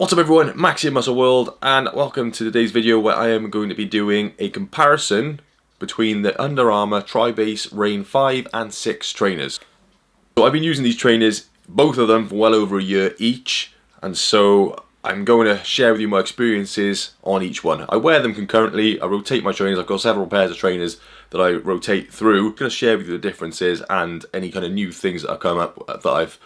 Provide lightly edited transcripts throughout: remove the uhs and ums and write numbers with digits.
What's up everyone, Max here in Muscle World, and welcome to today's video where I am going to be doing a comparison between the Under Armour TriBase Reign 5 and 6 trainers. So I've been using these trainers, both of them, for well over a year each, and so I'm going to share with you my experiences on each one. I wear them concurrently, I rotate my trainers, I've got several pairs of trainers that I rotate through. I'm going to share with you the differences and any kind of new things that have come up that I've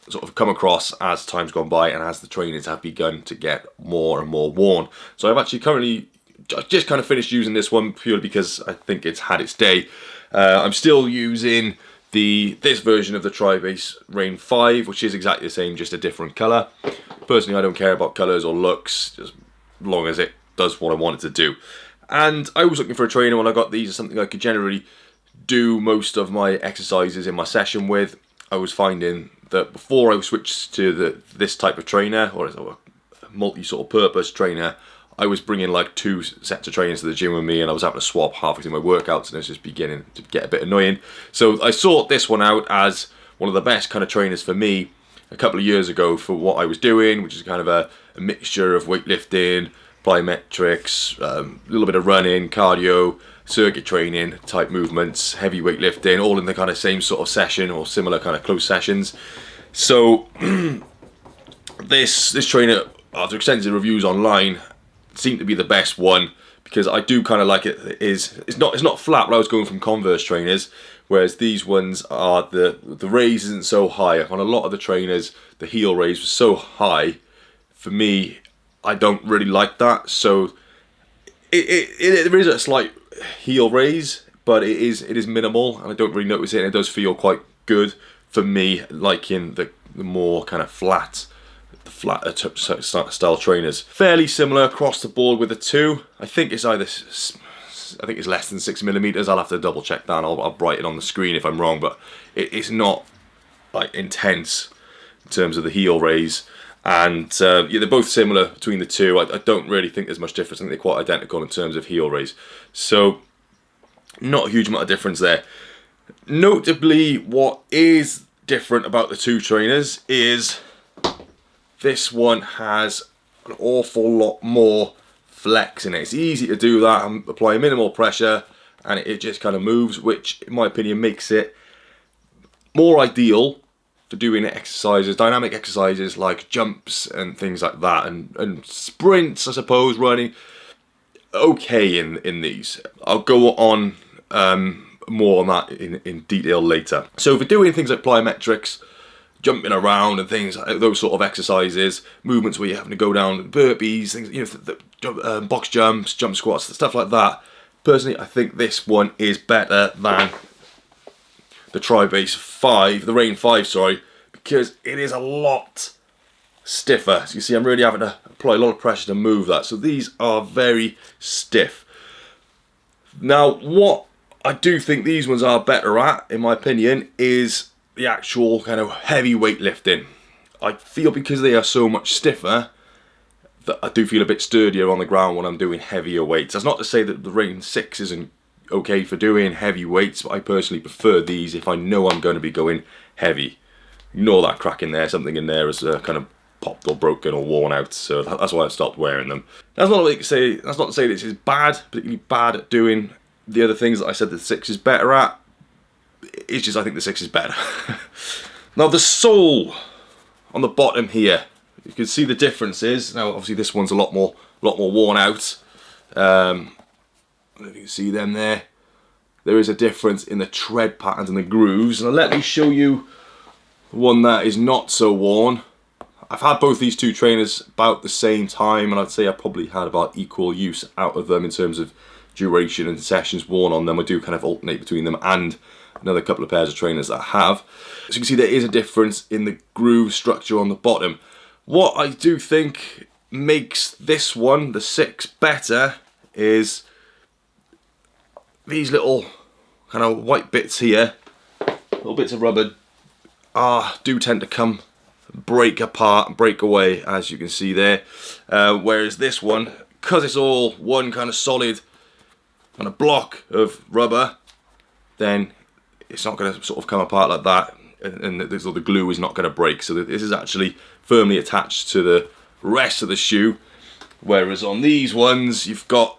sort of come across as time's gone by and as the trainers have begun to get more and more worn. So I've actually currently just kind of finished using this one purely because I think it's had its day. I'm still using this version of the TriBase Reign 5, which is exactly the same, just a different colour. Personally, I don't care about colours or looks, just as long as it does what I want it to do. And I was looking for a trainer when I got these, something I could generally do most of my exercises in my session with. I was finding that before I switched to this type of trainer, or a multi sort of purpose trainer, I was bringing like 2 sets of trainers to the gym with me, and I was having to swap halfway through my workouts, and it was just beginning to get a bit annoying. So I sought this one out as one of the best kind of trainers for me a couple of years ago for what I was doing, which is kind of a mixture of weightlifting, plyometrics, a little bit of running, cardio, circuit training type movements, heavy weightlifting, all in the kind of same sort of session or similar kind of close sessions. So this trainer, after extensive reviews online, seemed to be the best one because I do kind of like it. It's not flat, but I was going from Converse trainers, whereas these ones are the raise isn't so high. On a lot of the trainers, the heel raise was so high. For me, I don't really like that. So there is a slight heel raise, but it is minimal, and I don't really notice it. And it does feel quite good for me, liking the more kind of flat style trainers. Fairly similar across the board with the two. I think it's less than 6mm. I'll have to double check that. I'll write it on the screen if I'm wrong, but it's not like intense in terms of the heel raise. And yeah, they're both similar between the two. I don't really think there's much difference. I think they're quite identical in terms of heel raise. So not a huge amount of difference there. Notably, what is different about the two trainers is this one has an awful lot more flex in it. It's easy to do that and apply minimal pressure, and it just kind of moves, which in my opinion makes it more ideal for doing exercises, dynamic exercises like jumps and things like that, and sprints, I suppose, running. Okay in these. I'll go on more on that in detail later. So for doing things like plyometrics, jumping around and things like those sort of exercises, movements where you're having to go down, burpees, things, you know, box jumps, jump squats, stuff like that. Personally, I think this one is better than the TriBase 5, the Reign 5, sorry, because it is a lot stiffer. As you see, I'm really having to apply a lot of pressure to move that. So these are very stiff. Now, what I do think these ones are better at, in my opinion, is the actual kind of heavy weightlifting. I feel because they are so much stiffer that I do feel a bit sturdier on the ground when I'm doing heavier weights. That's not to say that the Reign 6 isn't okay for doing heavy weights, but I personally prefer these if I know I'm going to be going heavy. Ignore that crack in there, something in there is kind of popped or broken or worn out, so that's why I've stopped wearing them. That's not to say this is bad, particularly bad at doing the other things that I said the 6 is better at. It's just I think the 6 is better. Now the sole on the bottom here, you can see the differences. Now obviously this one's a lot more worn out. If you can see them there, there is a difference in the tread patterns and the grooves. Now let me show you one that is not so worn. I've had both these two trainers about the same time, and I'd say I probably had about equal use out of them in terms of duration and sessions worn on them. I do kind of alternate between them and another couple of pairs of trainers that I have. So you can see there is a difference in the groove structure on the bottom. What I do think makes this one, the 6, better is these little kind of white bits here, little bits of rubber, do tend to break apart and break away, as you can see there. Whereas this one, because it's all one kind of solid kind of block of rubber, then it's not going to sort of come apart like that, and the glue is not going to break. So this is actually firmly attached to the rest of the shoe. Whereas on these ones, you've got,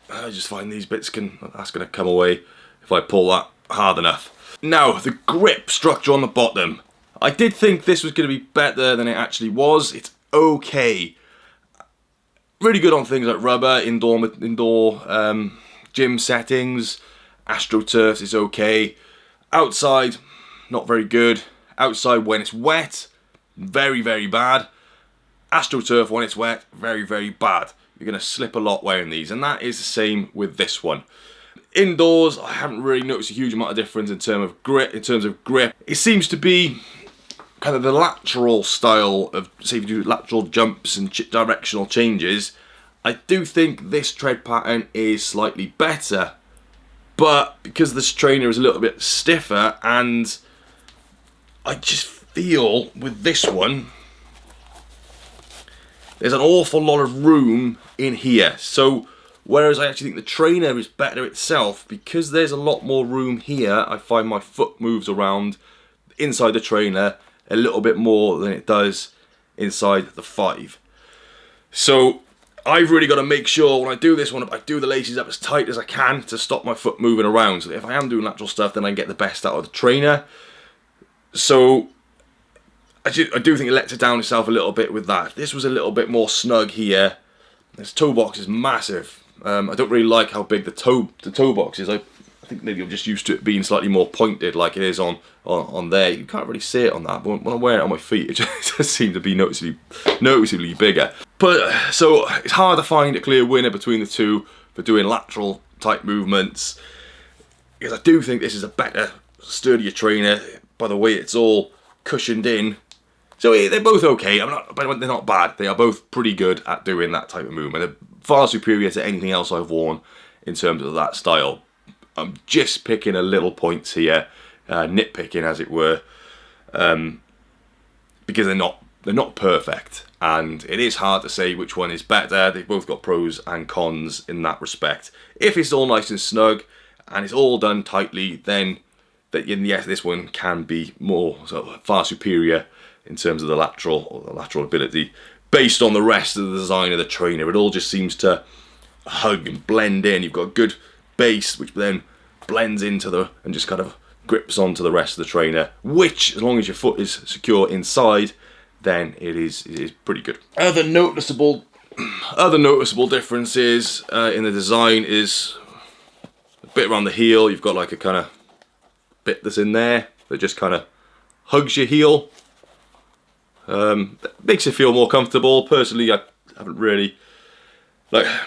I just find these bits that's going to come away if I pull that hard enough. Now, the grip structure on the bottom. I did think this was going to be better than it actually was. It's okay. Really good on things like rubber, indoor gym settings. AstroTurf is okay. Outside, not very good. Outside when it's wet, very, very bad. AstroTurf when it's wet, very, very bad. You're going to slip a lot wearing these, and that is the same with this one. Indoors, I haven't really noticed a huge amount of difference in terms of grip. It seems to be kind of the lateral style of, say if you do lateral jumps and directional changes. I do think this tread pattern is slightly better, but because this trainer is a little bit stiffer, and I just feel with this one, there's an awful lot of room in here. So whereas I actually think the trainer is better itself, because there's a lot more room here, I find my foot moves around inside the trainer a little bit more than it does inside the 5. So I've really got to make sure when I do this one, I do the laces up as tight as I can to stop my foot moving around. So that if I am doing lateral stuff, then I get the best out of the trainer. So I do think it lets it down itself a little bit with that. If this was a little bit more snug here, this toe box is massive. I don't really like how big the toe box is. I think maybe I'm just used to it being slightly more pointed like it is on there. You can't really see it on that, but when I wear it on my feet, it just seems to be noticeably bigger. But so it's hard to find a clear winner between the two for doing lateral type movements, because I do think this is a better, sturdier trainer by the way it's all cushioned in. So they're both okay. They're not bad. They are both pretty good at doing that type of movement. They're far superior to anything else I've worn in terms of that style. I'm just picking a little points here, nitpicking as it were, because they're not perfect, and it is hard to say which one is better. They've both got pros and cons in that respect. If it's all nice and snug and it's all done tightly, then yes, this one can be far superior in terms of the lateral ability, based on the rest of the design of the trainer. It all just seems to hug and blend in. You've got a good base, which then blends into and just kind of grips onto the rest of the trainer, which, as long as your foot is secure inside, then it is pretty good. Other noticeable differences in the design is a bit around the heel. You've got like a kind of bit that's in there that just kind of hugs your heel. Makes it feel more comfortable. Personally, I haven't really, I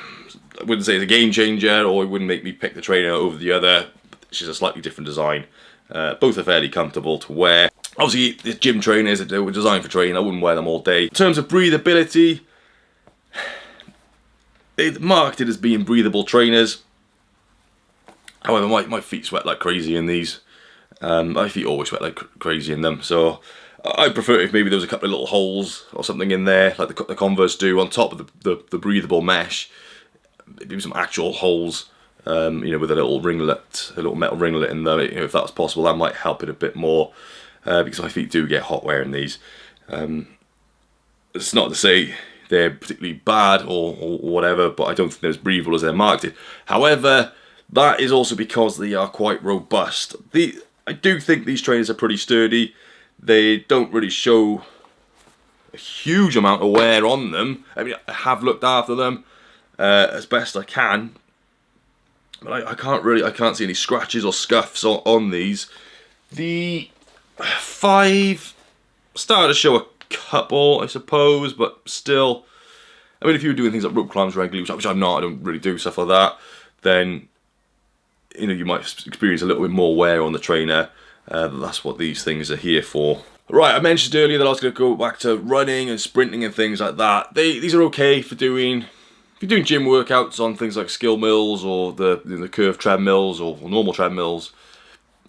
wouldn't say it's a game changer, or it wouldn't make me pick the trainer over the other. It's just a slightly different design. Both are fairly comfortable to wear. Obviously, the gym trainers, they were designed for training. I wouldn't wear them all day. In terms of breathability, they're marketed as being breathable trainers. However, my feet sweat like crazy in these. My feet always sweat like crazy in them. So I prefer if maybe there was a couple of little holes or something in there, like the Converse do, on top of the breathable mesh. Maybe some actual holes, with a little ringlet, a little metal ringlet in them. If that's possible, that might help it a bit more, because my feet do get hot wearing these. It's not to say they're particularly bad or whatever, but I don't think they're as breathable as they're marketed. However, that is also because they are quite robust. I do think these trainers are pretty sturdy. They don't really show a huge amount of wear on them. I mean, I have looked after them as best I can, but I can't see any scratches or scuffs on these. The 5 started to show a couple, I suppose, but still, I mean, if you were doing things like rope climbs regularly, which I'm not, I don't really do stuff like that, then you might experience a little bit more wear on the trainer. That's what these things are here for. Right, I mentioned earlier that I was going to go back to running and sprinting and things like that. These are okay for doing, if you're doing gym workouts on things like skill mills or the curved treadmills or normal treadmills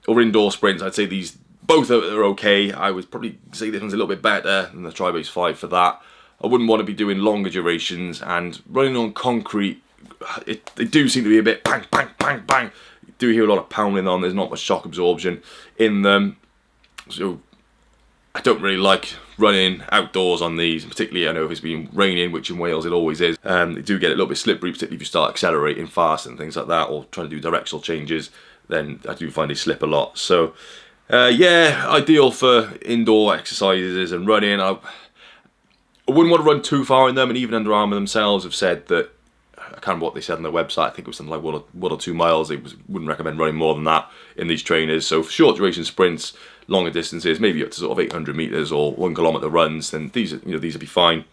or indoor sprints. I'd say these both are okay. I would probably say this one's a little bit better than the TriBase 5 for that. I wouldn't want to be doing longer durations, and running on concrete, they do seem to be a bit bang, bang, bang, bang. You do hear a lot of pounding on. There's not much shock absorption in them. So I don't really like running outdoors on these, particularly I know if it's been raining, which in Wales it always is. They do get a little bit slippery, particularly if you start accelerating fast and things like that, or trying to do directional changes, then I do find they slip a lot. So yeah, ideal for indoor exercises and running. I wouldn't want to run too far in them, and even Under Armour themselves have said that, I can't remember what they said on their website, I think it was something like 1 or 2 miles. They wouldn't recommend running more than that in these trainers. So for short duration sprints, longer distances, maybe up to sort of 800 meters or 1 kilometer runs, then these would be fine.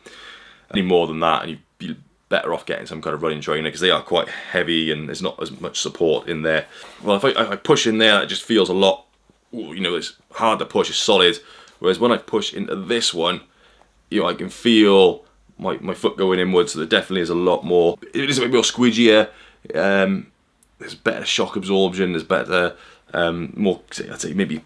Any more than that, and you'd be better off getting some kind of running trainer, because they are quite heavy and there's not as much support in there. Well, if I push in there, it just feels a lot, it's hard to push, it's solid. Whereas when I push into this one, I can feel my foot going inwards, so there definitely is a lot more, it is a bit more squidgier, there's better shock absorption, there's better, more, I'd say maybe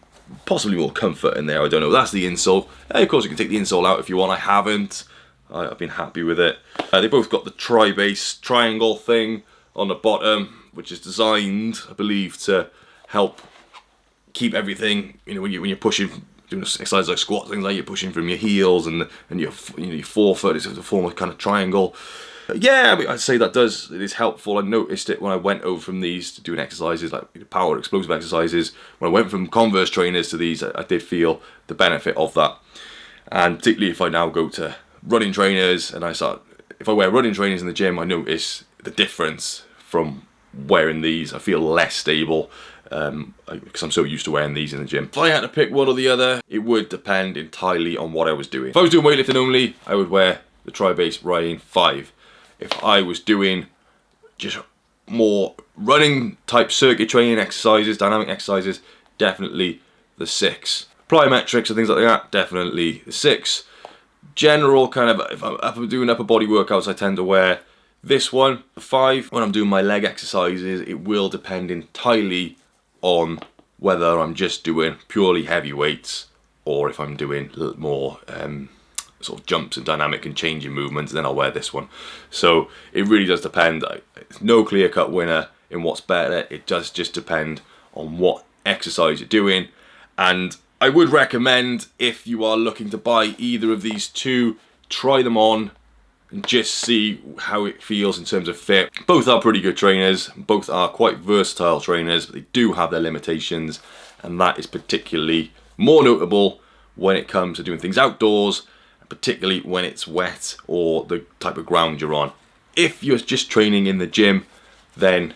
possibly more comfort in there, I don't know. That's the insole. Of course you can take the insole out if you want, I haven't. I've been happy with it. They both got the TriBase triangle thing on the bottom, which is designed, I believe, to help keep everything, when you're pushing, doing exercises like squats, things like you're pushing from your heels and your forefoot, it's to form a kind of triangle. Yeah, I'd say it is helpful. I noticed it when I went over from these to doing exercises like power explosive exercises. When I went from Converse trainers to these, I did feel the benefit of that. And particularly if I now go to running trainers and if I wear running trainers in the gym, I notice the difference from wearing these. I feel less stable because I'm so used to wearing these in the gym. If I had to pick one or the other, it would depend entirely on what I was doing. If I was doing weightlifting only, I would wear the TriBase Reign 5. If I was doing just more running type circuit training exercises, dynamic exercises, definitely the 6. Plyometrics and things like that, definitely the 6. General kind of, if I'm doing upper body workouts, I tend to wear this one, the 5. When I'm doing my leg exercises, it will depend entirely on whether I'm just doing purely heavy weights or if I'm doing a little more sort of jumps and dynamic and changing movements, then I'll wear this one. So it really does depend. It's no clear-cut winner in what's better. It does just depend on what exercise you're doing. And I would recommend, if you are looking to buy either of these two, try them on and just see how it feels in terms of fit. Both are pretty good trainers. Both are quite versatile trainers, but they do have their limitations, and that is particularly more notable when it comes to doing things outdoors, particularly when it's wet or the type of ground you're on. If you're just training in the gym, then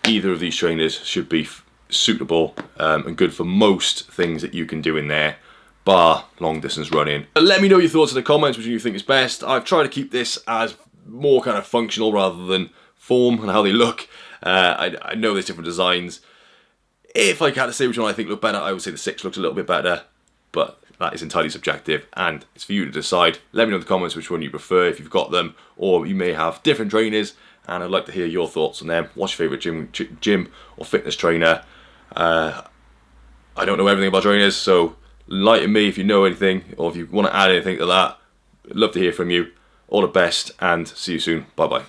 either of these trainers should be suitable and good for most things that you can do in there, bar long distance running. Let me know your thoughts in the comments, which you think is best. I've tried to keep this as more kind of functional rather than form and how they look. I know there's different designs. If I had to say which one I think look better, I would say the 6 looks a little bit better, but that is entirely subjective and it's for you to decide. Let me know in the comments which one you prefer, if you've got them, or you may have different trainers, and I'd like to hear your thoughts on them. What's your favourite gym or fitness trainer? I don't know everything about trainers, so enlighten me if you know anything, or if you want to add anything to that. I'd love to hear from you. All the best, and see you soon. Bye bye.